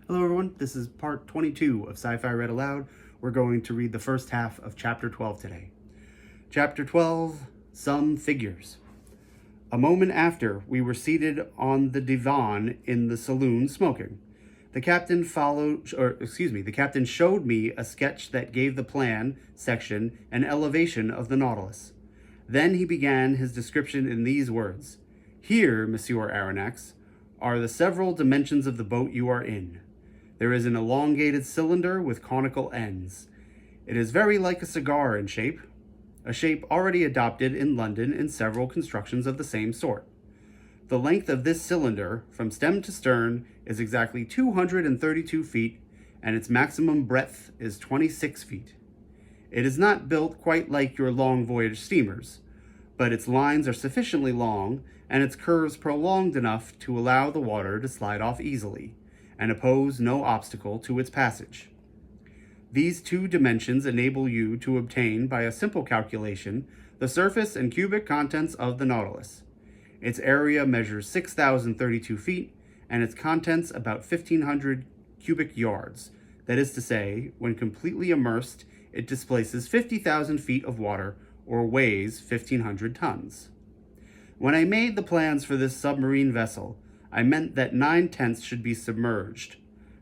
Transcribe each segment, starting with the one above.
Hello everyone, this is part 22 of Sci-Fi Read Aloud. We're going to read the first half of Chapter 12 today. Chapter 12, Some Figures. A moment after, we were seated on the divan in the saloon smoking. The captain showed me a sketch that gave the plan, section, and elevation of the Nautilus. Then he began his description in these words. Here, Monsieur Arronax, are the several dimensions of the boat you are in. There is an elongated cylinder with conical ends. It is very like a cigar in shape, a shape already adopted in London in several constructions of the same sort. The length of this cylinder, from stem to stern, is exactly 232 feet, and its maximum breadth is 26 feet. It is not built quite like your long voyage steamers, but its lines are sufficiently long, and its curves prolonged enough to allow the water to slide off easily, and oppose no obstacle to its passage. These two dimensions enable you to obtain, by a simple calculation, the surface and cubic contents of the Nautilus. Its area measures 6,032 feet, and its contents about 1,500 cubic yards. That is to say, when completely immersed, it displaces 50,000 feet of water, or weighs 1,500 tons. When I made the plans for this submarine vessel, I meant that 9/10 should be submerged.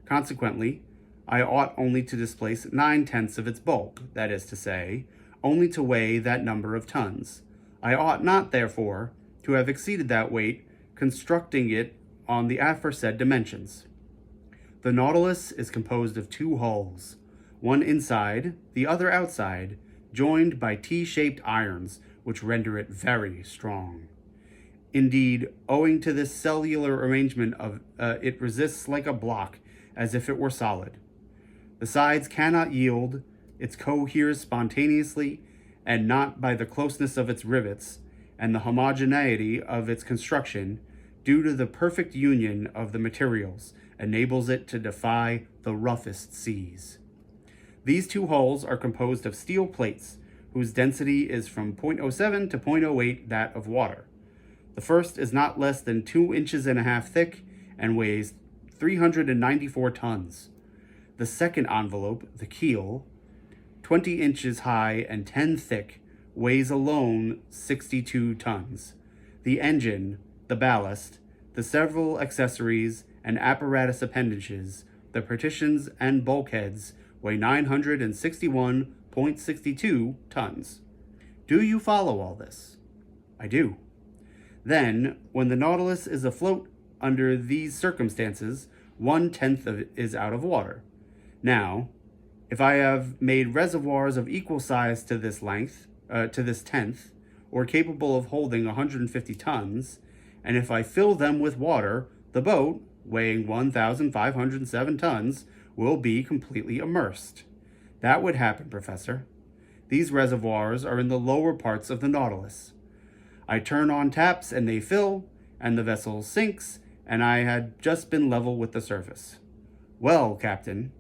Consequently, I ought only to displace 9/10 of its bulk, that is to say, only to weigh that number of tons. I ought not, therefore, to have exceeded that weight, constructing it on the aforesaid dimensions. The Nautilus is composed of two hulls, one inside, the other outside, joined by T-shaped irons, which render it very strong. Indeed, owing to this cellular arrangement it resists like a block, as if it were solid. The sides cannot yield, it coheres spontaneously, and not by the closeness of its rivets, and the homogeneity of its construction, due to the perfect union of the materials, enables it to defy the roughest seas. These two hulls are composed of steel plates, whose density is from 0.07 to 0.08 that of water. The first is not less than 2.5 inches thick and weighs 394 tons. The second envelope, the keel, 20 inches high and 10 thick, weighs alone 62 tons. The engine, the ballast, the several accessories and apparatus appendages, the partitions and bulkheads weigh 961.62 tons. Do you follow all this? I do. Then, when the Nautilus is afloat under these circumstances, 1/10 of it is out of water. Now, if I have made reservoirs of equal size to this length, to this 10th, or capable of holding 150 tons, and if I fill them with water, the boat, weighing 1,507 tons, will be completely immersed. That would happen, Professor. These reservoirs are in the lower parts of the Nautilus. I turn on taps and they fill, and the vessel sinks, and I had just been level with the surface. Well, Captain,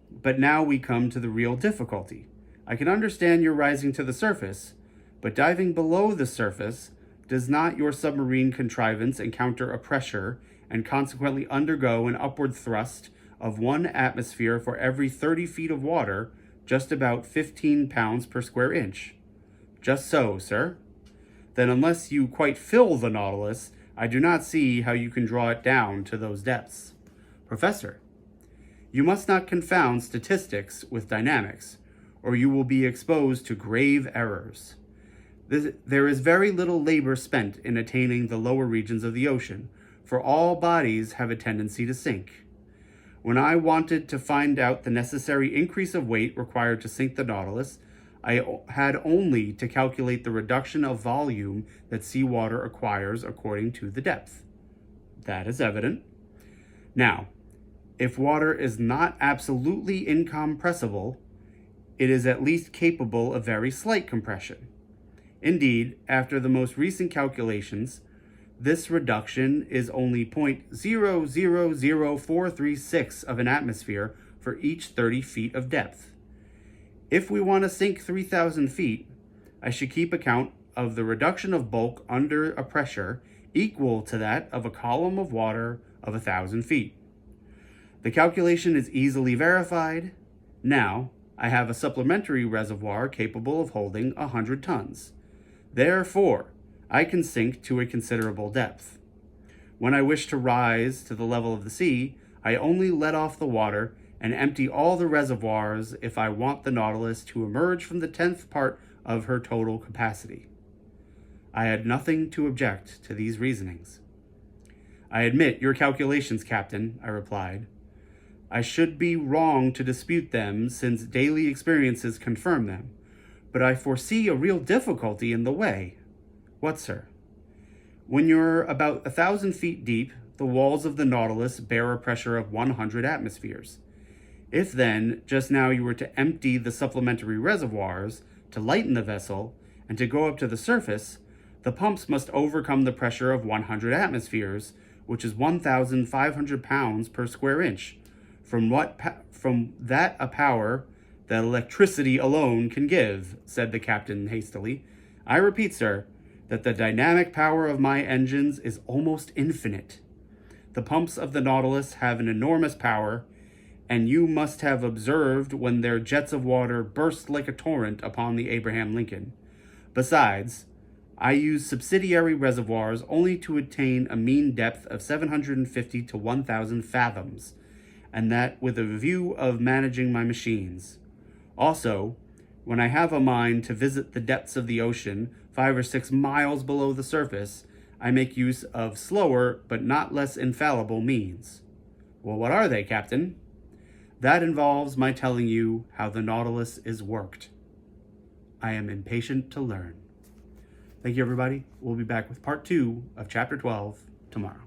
but now we come to the real difficulty. I can understand your rising to the surface, but diving below the surface, does not your submarine contrivance encounter a pressure and consequently undergo an upward thrust of 1 atmosphere for every 30 feet of water, just about 15 pounds per square inch? Just so, sir. Then unless you quite fill the Nautilus, I do not see how you can draw it down to those depths. Professor, you must not confound statistics with dynamics, or you will be exposed to grave errors. There is very little labor spent in attaining the lower regions of the ocean, for all bodies have a tendency to sink. When I wanted to find out the necessary increase of weight required to sink the Nautilus, I had only to calculate the reduction of volume that seawater acquires according to the depth. That is evident. Now, if water is not absolutely incompressible, it is at least capable of very slight compression. Indeed, after the most recent calculations, this reduction is only 0.000436 of an atmosphere for each 30 feet of depth. If we want to sink 3,000 feet, I should keep account of the reduction of bulk under a pressure equal to that of a column of water of 1,000 feet. The calculation is easily verified. Now, I have a supplementary reservoir capable of holding 100 tons. Therefore, I can sink to a considerable depth. When I wish to rise to the level of the sea, I only let off the water and empty all the reservoirs if I want the Nautilus to emerge from the 10th part of her total capacity. I had nothing to object to these reasonings. I admit your calculations, Captain, I replied. I should be wrong to dispute them since daily experiences confirm them, but I foresee a real difficulty in the way. What, sir? When you're about 1,000 feet deep, the walls of the Nautilus bear a pressure of 100 atmospheres. If then, just now you were to empty the supplementary reservoirs, to lighten the vessel, and to go up to the surface, the pumps must overcome the pressure of 100 atmospheres, which is 1,500 pounds per square inch. From that a power that electricity alone can give, said the captain hastily. I repeat, sir, that the dynamic power of my engines is almost infinite. The pumps of the Nautilus have an enormous power, and you must have observed when their jets of water burst like a torrent upon the Abraham Lincoln. Besides, I use subsidiary reservoirs only to attain a mean depth of 750 to 1,000 fathoms, and that with a view of managing my machines. Also, when I have a mind to visit the depths of the ocean, 5 or 6 miles below the surface, I make use of slower but not less infallible means. Well, what are they, Captain? That involves my telling you how the Nautilus is worked. I am impatient to learn. Thank you, everybody. We'll be back with part 2 of Chapter 12 tomorrow.